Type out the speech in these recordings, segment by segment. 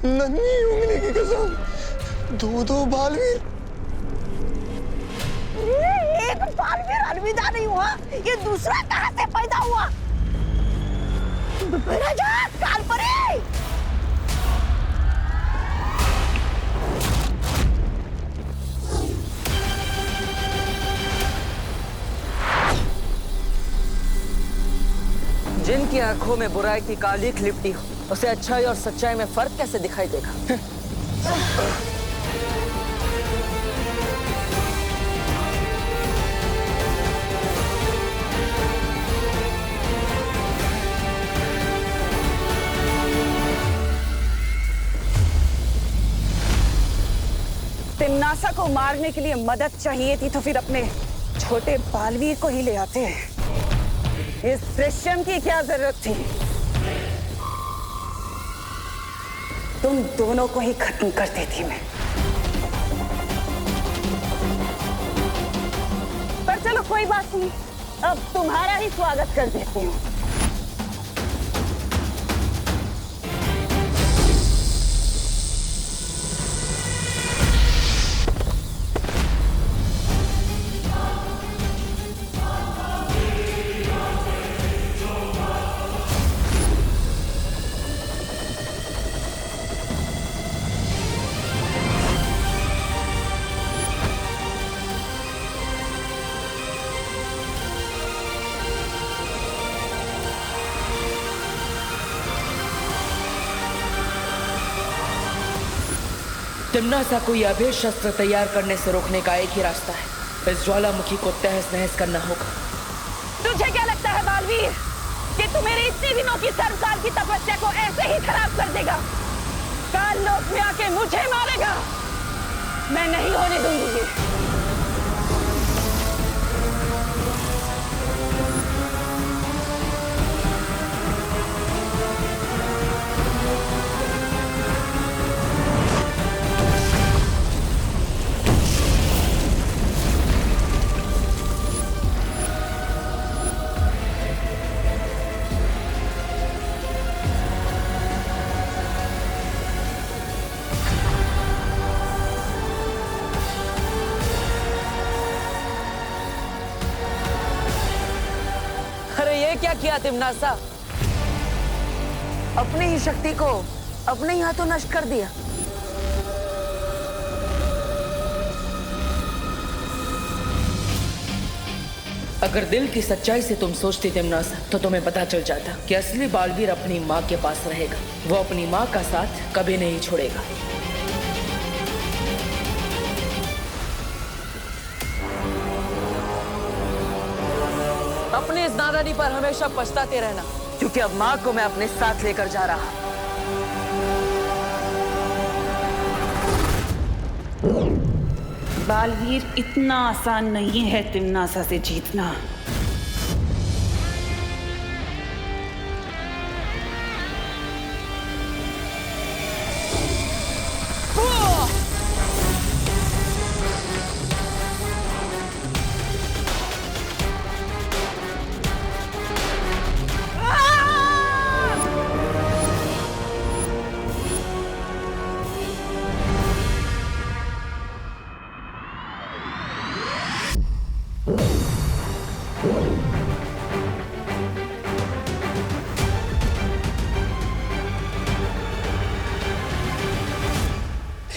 नन्ही उंगली की कसम, दो बालवीर। एक बालवीर अलविदा नहीं हुआ, ये दूसरा कहां से पैदा हुआ? राजा कालपरी! जिनकी आंखों में बुराई की कालिख लिपटी हो, उसे अच्छाई और सच्चाई में फर्क कैसे दिखाई देगा? तिम्नासा को मारने के लिए मदद चाहिए थी तो फिर अपने छोटे बालवीर को ही ले आते हैं। इस दृश्यम की क्या जरूरत थी? तुम दोनों को ही खत्म कर देती मैं। पर चलो कोई बात नहीं, अब तुम्हारा ही स्वागत कर देती हूँ। तिम्नासा को यह अभेद शस्त्र तैयार करने से रोकने का एक ही रास्ता है। इस ज्वालामुखी को तहस नहस करना होगा। तुझे क्या लगता है बालवीर कि तू मेरी इतनी दिनों की सर्वकाल की तपस्या को ऐसे ही खराब कर देगा? काल लोक में आके मुझे मारेगा? मैं नहीं होने दूंगी ये। क्या किया तिम्नासा? अपनी ही शक्ति को अपने ही हाथों नष्ट कर दिया। अगर दिल की सच्चाई से तुम सोचती तिम्नासा, तो तुम्हें पता चल जाता कि असली बालवीर अपनी माँ के पास रहेगा। वो अपनी माँ का साथ कभी नहीं छोड़ेगा। अपनी इस नादानी पर हमेशा पछताते रहना, क्योंकि अब माँ को मैं अपने साथ लेकर जा रहा। बालवीर इतना आसान नहीं है तिम्नासा से जीतना।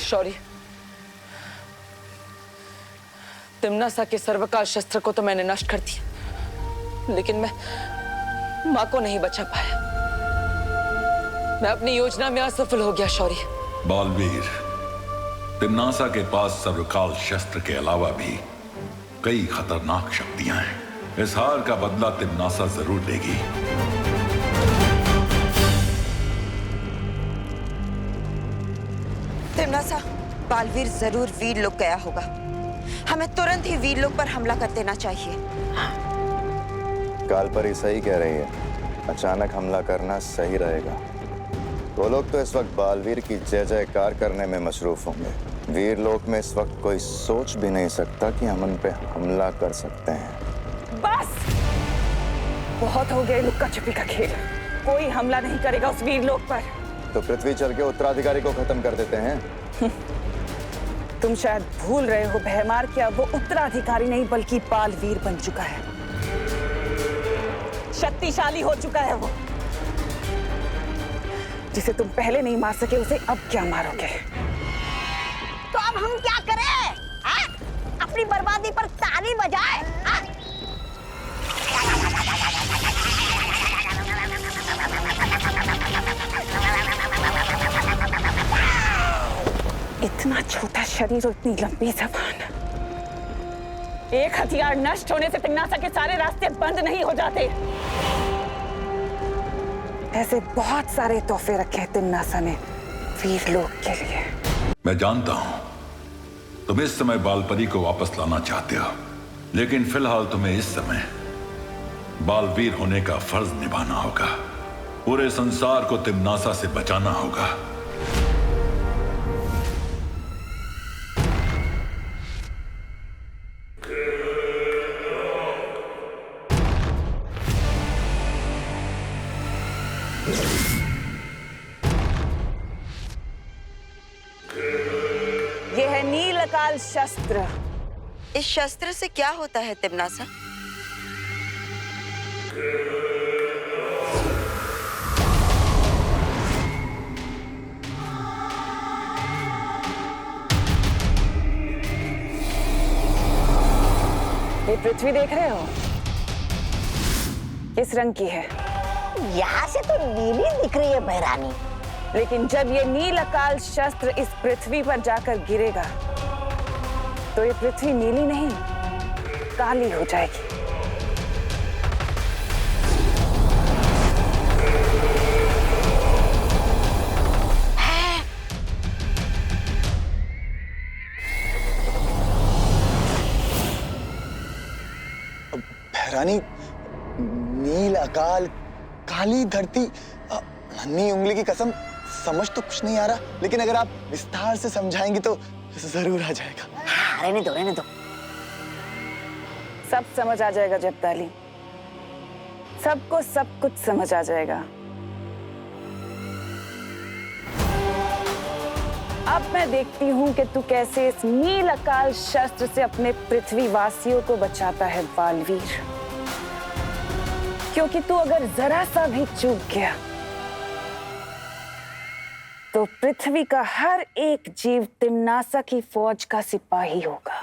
शौर्य, तिम्नासा के सर्वकाल शस्त्र को तो मैंने नष्ट कर दिया, लेकिन मैं मां को नहीं बचा पाया। मैं अपनी योजना में असफल हो गया शौर्य। बालवीर, तिम्नासा के पास सर्वकाल शस्त्र के अलावा भी कई खतरनाक शक्तियां हैं। इस हार का बदला तिम्नासा जरूर लेगी। तिम्नासा, बालवीर जरूर वीरलोक गया होगा। हमें तुरंत ही वीरलोक पर हमला कर देना चाहिए। कालपरी सही कह रही है, अचानक हमला करना सही रहेगा। वो लोग तो इस वक्त बालवीर की जय जयकार करने में मशरूफ होंगे। वीरलोक में इस वक्त कोई सोच भी नहीं सकता कि हम उन पे हमला कर सकते हैं। बस बहुत हो गया लुक्का छुपी का खेल। कोई हमला नहीं करेगा उस वीरलोक पर। तो पृथ्वी चल के उत्तराधिकारी को खत्म कर देते हैं। तुम शायद भूल रहे हो भैमार कि अब वो उत्तराधिकारी नहीं बल्कि बालवीर बन चुका है। शक्तिशाली हो चुका है वो। जिसे तुम पहले नहीं मार सके उसे अब क्या मारोगे? तो अब हम क्या करें? अपनी बर्बादी पर ताली बजाए? इतना छोटा शरीर और इतनी लंबी जबान। एक हथियार नष्ट होने से तिम्नासा के सारे रास्ते बंद नहीं हो जाते। ऐसे बहुत सारे तोहफे रखे हैं तिम्नासा ने वीर लोग के लिए। मैं जानता हूं तुम इस समय बालपरी को वापस लाना चाहते हो, लेकिन फिलहाल तुम्हें इस समय बालवीर होने का फर्ज निभाना होगा। पूरे संसार को तिम्नासा से बचाना होगा। यह है नीलकाल शस्त्र। इस शस्त्र से क्या होता है तिम्नासा? ये पृथ्वी देख रहे हो? किस रंग की है? यहाँ से तो नीली दिख रही है बहरानी। लेकिन जब ये नीलकाल शस्त्र इस पृथ्वी पर जाकर गिरेगा तो ये पृथ्वी नीली नहीं काली हो जाएगी। बहरानी, नील अकाल, काली धरती, नन्ही उंगली की कसम, समझ तो कुछ नहीं आ रहा, लेकिन अगर आप विस्तार से समझाएंगी तो जरूर आ जाएगा। रहने दो, रहने दो। सब समझ आ जाएगा जब्ताली, सबको सब कुछ समझ आ जाएगा। अब मैं देखती हूँ कि तू कैसे इस नील अकाल शस्त्र से अपने पृथ्वी वासियों को बचाता है बालवीर। क्योंकि तू अगर जरा सा भी चूक गया तो पृथ्वी का हर एक जीव तिम्नासा की फौज का सिपाही होगा।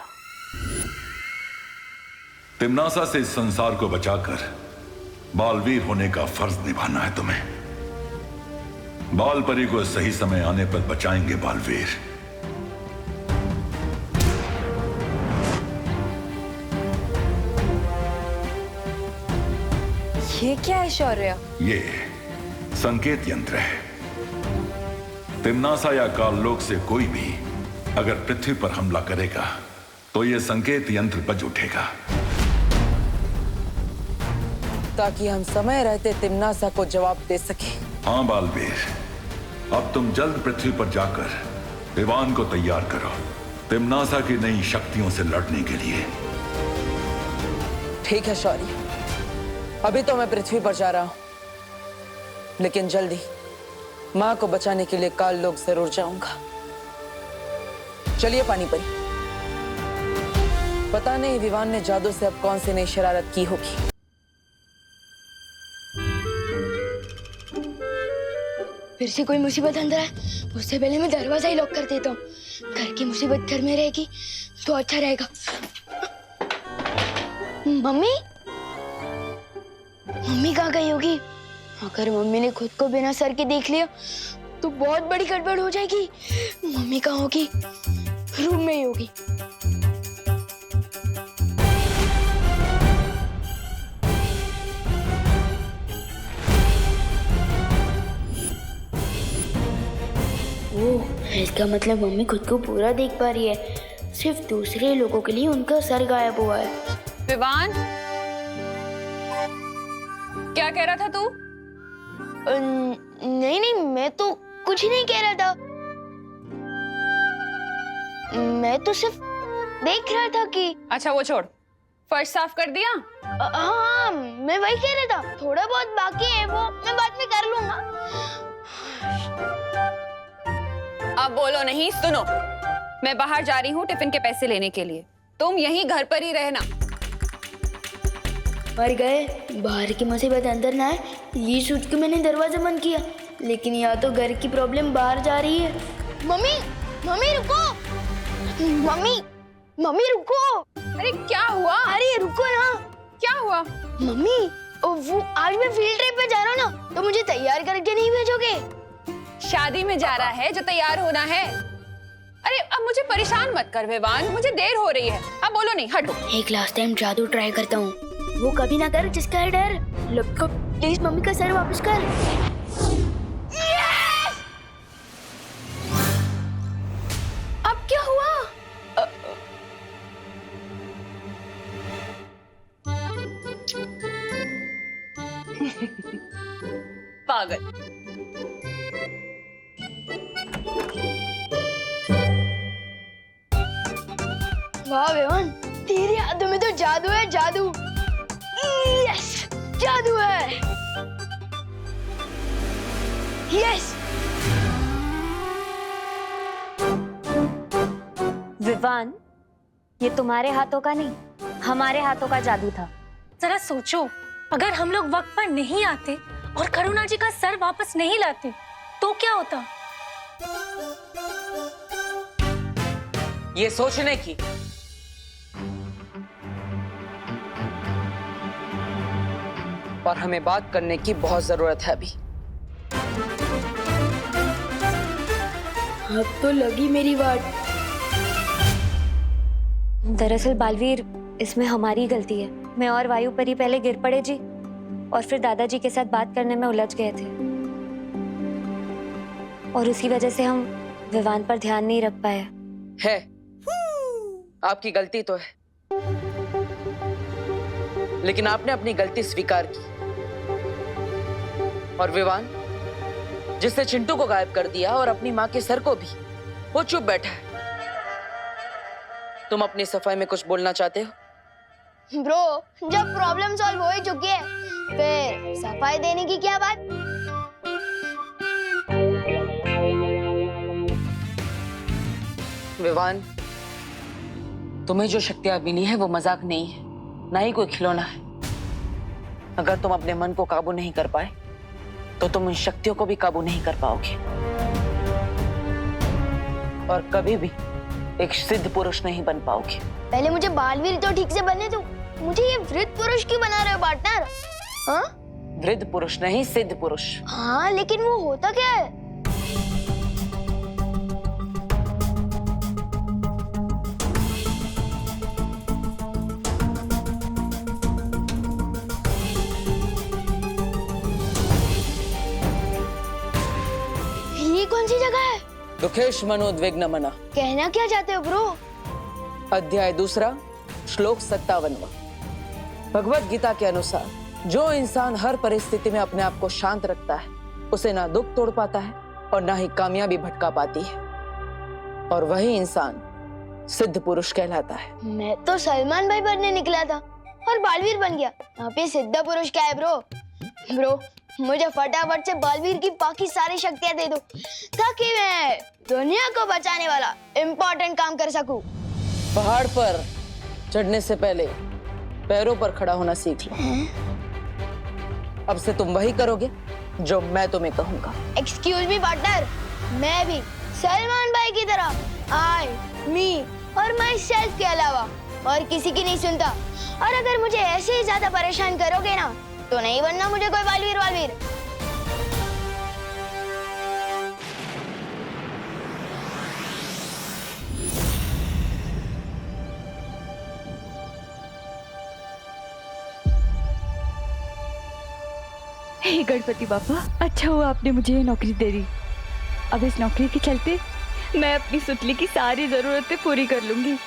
तिम्नासा से इस संसार को बचाकर बालवीर होने का फर्ज निभाना है तुम्हें। बालपरी को सही समय आने पर बचाएंगे बालवीर। ये क्या है शौर्य? ये संकेत यंत्र है। तिम्नासा या काललोक से कोई भी अगर पृथ्वी पर हमला करेगा तो ये संकेत यंत्र बज उठेगा, ताकि हम समय रहते तिम्नासा को जवाब दे सके। हाँ बालवीर, अब तुम जल्द पृथ्वी पर जाकर विवान को तैयार करो तिम्नासा की नई शक्तियों से लड़ने के लिए। ठीक है शौर्य, अभी तो मैं पृथ्वी पर जा रहा हूं, लेकिन जल्दी मां को बचाने के लिए काललोक जरूर जाऊंगा। चलिए पानी परी। पता नहीं विवान ने जादू से अब कौन सी नई शरारत की होगी। फिर से कोई मुसीबत अंदर आए उससे पहले मैं दरवाजा ही लॉक कर देता हूँ। घर की मुसीबत घर में रहेगी तो अच्छा रहेगा। मम्मी, मम्मी कहाँ गई होगी? अगर मम्मी ने खुद को बिना सर के देख लिया तो बहुत बड़ी गड़बड़ हो जाएगी। मम्मी कहाँ होगी? रूम में ही होगी। ओह, इसका मतलब मम्मी खुद को पूरा देख पा रही है, सिर्फ दूसरे लोगों के लिए उनका सर गायब हुआ है। विवान, क्या कह रहा था तू? नहीं नहीं, मैं तो कुछ नहीं कह रहा था। मैं तो सिर्फ देख रहा था कि। अच्छा वो छोड़, फर्श साफ कर दिया? हाँ, मैं वही कह रहा था, थोड़ा बहुत बाकी है वो मैं बाद में कर लूंगा। अब बोलो नहीं, सुनो। मैं बाहर जा रही हूँ टिफिन के पैसे लेने के लिए। तुम यहीं घर पर ही रहना। मर गए, बाहर की मुसीबत अंदर ना आए, ये सोच के मैंने दरवाजा बंद किया। लेकिन या तो घर की प्रॉब्लम बाहर जा रही है। मम्मी, मम्मी रुको, मम्मी, मम्मी रुको। अरे क्या हुआ? अरे रुको ना। क्या हुआ? मम्मी, वो आज मैं फील्ड ट्रिप पे जा रहा हूँ ना, तो मुझे तैयार करके नहीं भेजोगे? शादी में जा रहा है जो तैयार होना है। अरे अब मुझे परेशान मत कर विवान, मुझे देर हो रही है। अब बोलो नहीं, हटो। एक लास्ट टाइम जादू ट्राई करता हूँ, वो कभी ना कर जिसका है डर। लपको प्लीज मम्मी का सर वापस कर। अब क्या हुआ? पागल। वाह विवान, तेरे हाथों में तो जादू है, जादू। यस, जादू है। यस। विवान, ये तुम्हारे हाथों का नहीं, हमारे हाथों का जादू था। जरा सोचो, अगर हम लोग वक्त पर नहीं आते और करुणा जी का सर वापस नहीं लाते तो क्या होता? ये सोचने की और हमें बात करने की बहुत जरूरत है अभी। अब तो लगी मेरी बात। दरअसल बालवीर, इसमें हमारी गलती है। मैं और वायु परी पहले गिर पड़े जी, और फिर दादाजी के साथ बात करने में उलझ गए थे, और उसी वजह से हम विवान पर ध्यान नहीं रख पाए। है, आपकी गलती तो है, लेकिन आपने अपनी गलती स्वीकार की। और विवान, जिसने चिंटू को गायब कर दिया और अपनी माँ के सर को भी, वो चुप बैठा है। तुम अपनी सफाई में कुछ बोलना चाहते हो? ब्रो, जब प्रॉब्लम सॉल्व हो ही चुकी है, फिर सफाई देने की क्या बात? विवान, तुम्हें जो शक्तियां मिली है वो मजाक नहीं है, ना ही कोई खिलौना है। अगर तुम अपने मन को काबू नहीं कर पाए तो तुम उन शक्तियों को भी काबू नहीं कर पाओगे, और कभी भी एक सिद्ध पुरुष नहीं बन पाओगे। पहले मुझे बालवीर तो ठीक से बनने दो, मुझे ये वृद्ध पुरुष क्यों बना रहे हो पार्टनर? हाँ? वृद्ध पुरुष नहीं, सिद्ध पुरुष। हाँ, लेकिन वो होता क्या है? ये कौन सी जगह है? दुखेश मनोद्विग्न मना। कहना क्या चाहते हो ब्रो? अध्याय 2, श्लोक 57। भगवत गीता के अनुसार जो इंसान हर परिस्थिति में अपने आप को शांत रखता है, उसे ना दुख तोड़ पाता है और ना ही कामयाबी भटका पाती है, और वही इंसान सिद्ध पुरुष कहलाता है। मैं तो सलमान भाई बनने निकला था और बालवीर बन गया। यहाँ पे सिद्ध पुरुष क्या है ब्रो? ब्रो, मुझे फटाफट से बालवीर की बाकी सारी शक्तियां दे दो, ताकि मैं दुनिया को बचाने वाला इम्पोर्टेंट काम कर सकूं। पहाड़ पर चढ़ने से पहले पैरों पर खड़ा होना सीख लो। अब से तुम वही करोगे जो मैं तुम्हें कहूंगा। एक्सक्यूज मी पार्टनर, मैं भी सलमान भाई की तरह आई, मी और माई सेल्फ के अलावा और किसी की नहीं सुनता। और अगर मुझे ऐसे ही ज्यादा परेशान करोगे ना, तो नहीं बनना मुझे कोई बालवीर वालवीर। हे गणपति बापा, अच्छा हुआ आपने मुझे ये नौकरी दे दी। अब इस नौकरी के चलते मैं अपनी सुतली की सारी जरूरतें पूरी कर लूंगी।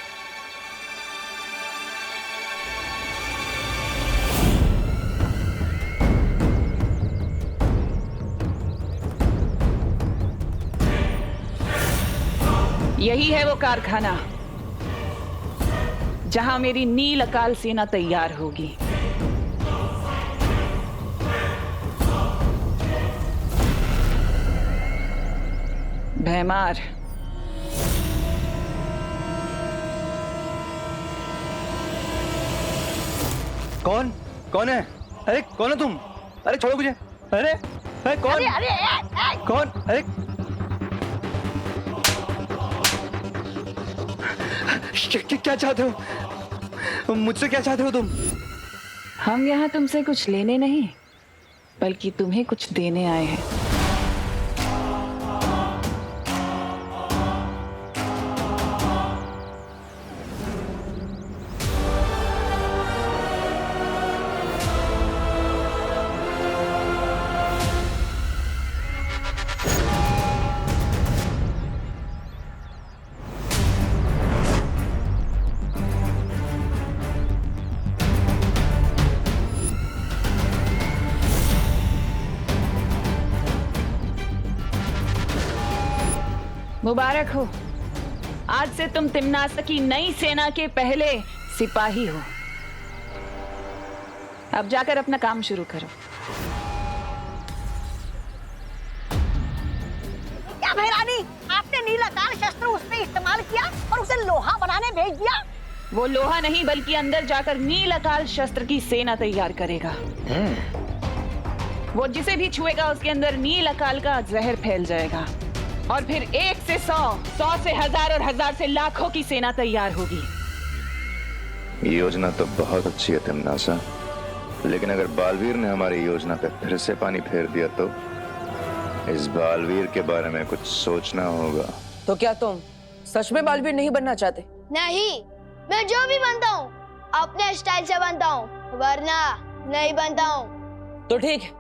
यही है वो कारखाना जहां मेरी नील अकाल सेना तैयार होगी। भैमार। कौन कौन है? अरे कौन है तुम? अरे छोड़ो मुझे। अरे अरे कौन? कौन? अरे क्या चाहते हो? मुझसे क्या चाहते हो तुम? हम यहाँ तुमसे कुछ लेने नहीं बल्कि तुम्हें कुछ देने आए हैं। मुबारक हो, आज से तुम तिम्नासा की नई सेना के पहले सिपाही हो। अब जाकर अपना काम शुरू करो। क्या भैरानी, आपने नीलाकाल शस्त्र उसमें इस्तेमाल किया और उसे लोहा बनाने भेज दिया? वो लोहा नहीं बल्कि अंदर जाकर नीलाकाल शस्त्र की सेना तैयार करेगा। वो जिसे भी छुएगा उसके अंदर नीलाकाल का जहर फैल जाएगा और फिर 1 से 100, 100 से 1000 और 1000 से लाखों की सेना तैयार होगी। ये योजना तो बहुत अच्छी है तिम्नासा, लेकिन अगर बालवीर ने हमारी योजना पे फिर से पानी फेर दिया तो इस बालवीर के बारे में कुछ सोचना होगा। तो क्या तुम सच में बालवीर नहीं बनना चाहते? नहीं, मैं जो भी बनता हूँ अपने स्टाइल से बनता हूँ, वरना नहीं बनता हूँ। तो ठीक है,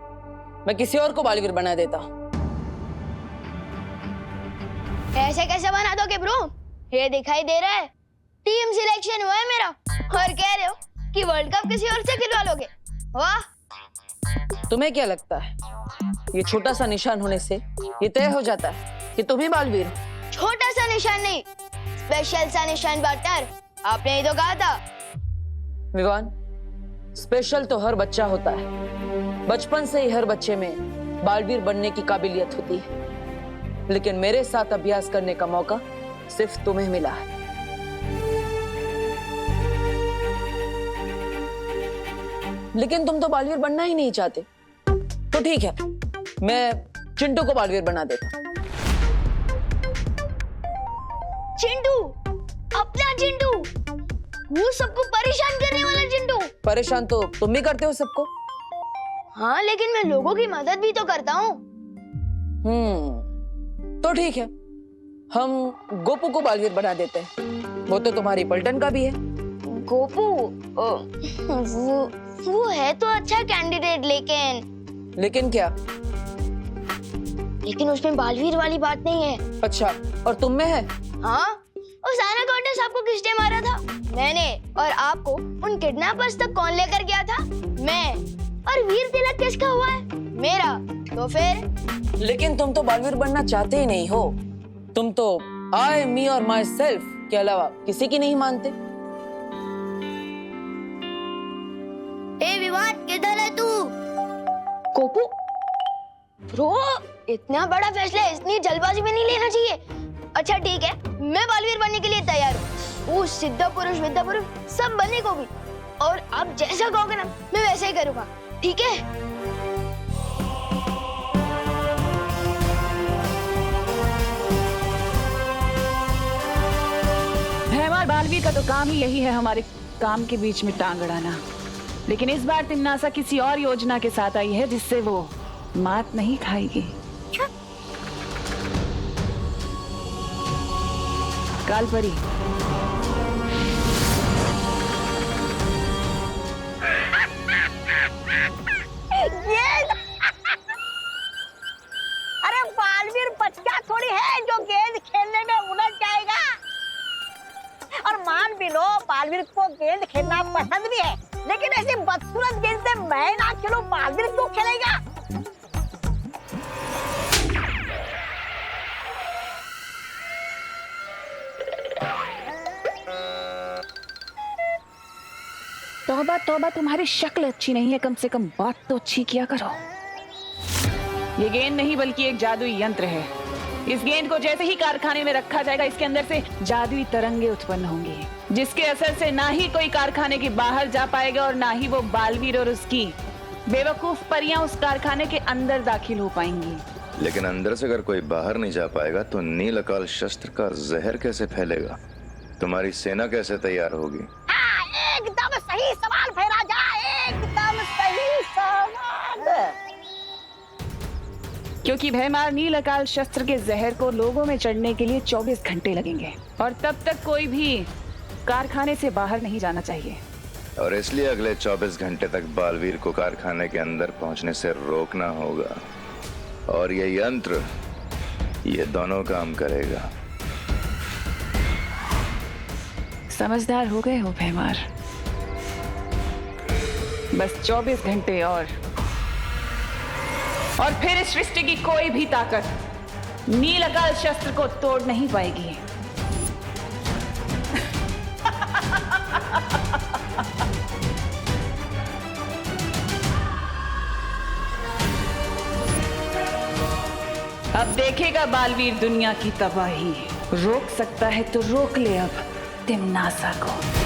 मैं किसी और को बालवीर बना देता हूँ। ऐसे कैसे बना दोगे ब्रो? ये दिखाई दे रहा है टीम सिलेक्शन हुआ है मेरा और कह रहे हो कि वर्ल्ड कप किसी और से खिलवा लोगे? वाह! तुम्हें क्या लगता है ये छोटा सा निशान होने से ये तय हो जाता है कि तुम ही बालवीर हो? छोटा सा निशान नहीं, स्पेशल सा निशान पार्टनर, आपने ही तो कहा था। विवान, स्पेशल तो हर बच्चा होता है, बचपन से ही हर बच्चे में बालवीर बनने की काबिलियत होती है, लेकिन मेरे साथ अभ्यास करने का मौका सिर्फ तुम्हें मिला है। लेकिन तुम तो बालवीर बनना ही नहीं चाहते। तो ठीक है, मैं चिंटू को बालवीर बना देता हूं। चिंटू, अपना चिंटू, वो सबको परेशान करने वाला चिंटू। परेशान तो तुम भी करते हो सबको। हाँ, लेकिन मैं लोगों की मदद भी तो करता हूँ। तो ठीक है, हम गोपू को बालवीर बना देते हैं। वो तो तुम्हारी पलटन का भी है। गोपू, वो है तो अच्छा कैंडिडेट, लेकिन क्या? लेकिन उसमें बालवीर वाली बात नहीं है। अच्छा, और तुम में है? हाँ, उस एनाकोंडा सांप को किसने मारा था? मैंने। और आपको उन किडनैपर्स तक कौन लेकर गया था? मैं। और वीर तिलक किसका हुआ है? मेरा। तो फिर? लेकिन तुम तो बालवीर बनना चाहते ही नहीं हो। तुम तो आई, मी और माई सेल्फ के अलावा किसी की नहीं मानते। ए विवाद, किधर है तू? गोपू, ब्रो, इतना बड़ा फैसला इतनी जल्दबाजी में नहीं लेना चाहिए। अच्छा ठीक है, मैं बालवीर बनने के लिए तैयार हूँ। वो सिद्ध पुरुष, विद्या पुरुष सब बनने को भी। और आप जैसा कहोगे ना, मैं वैसे ही करूँगा। ठीक है? भैमार बालवीर का तो काम ही यही है, हमारे काम के बीच में टांग अड़ाना। लेकिन इस बार तिम्नासा किसी और योजना के साथ आई है जिससे वो मात नहीं खाएगी। कालपरी, अरे बालवीर बच्चा थोड़ी है जो गेंद खेलने में उलझ जाएगा। और मान भी लो बालवीर को गेंद खेलना पसंद भी है, लेकिन ऐसी बदसूरत गेंद से मैं ना खेलूं, बालवीर क्यों खेलेगा? तौबा तौबा, तुम्हारी शक्ल अच्छी नहीं है, कम से कम बात तो अच्छी किया करो। ये गेंद नहीं बल्कि एक जादुई यंत्र है। इस गेंद को जैसे ही कारखाने में रखा जाएगा, इसके अंदर से जादुई तरंगे उत्पन्न होंगी, जिसके असर से ना ही कोई कारखाने के बाहर जा पाएगा और ना ही वो बालवीर और उसकी बेवकूफ परियां उस कारखाने के अंदर दाखिल हो पाएंगी। लेकिन अंदर से अगर कोई बाहर नहीं जा पाएगा तो नील अकाल शस्त्र का जहर कैसे फैलेगा? तुम्हारी सेना कैसे तैयार होगी? हाँ, एकदम सही सवाल भैराजा, एकदम सही सवाल। क्योंकि भयमार नील अकाल शस्त्र के जहर को लोगों में चढ़ने के लिए 24 घंटे लगेंगे और तब तक कोई भी कारखाने से बाहर नहीं जाना चाहिए। और इसलिए अगले 24 घंटे तक बालवीर को कारखाने के अंदर पहुंचने से रोकना होगा। और ये यंत्र ये दोनों काम करेगा। समझदार हो गए हो भयमार। बस 24 घंटे और फिर इस सृष्टि की कोई भी ताकत नील अकाल शस्त्र को तोड़ नहीं पाएगी। अब देखेगा बालवीर दुनिया की तबाही। रोक सकता है तो रोक ले अब तिमनासा को।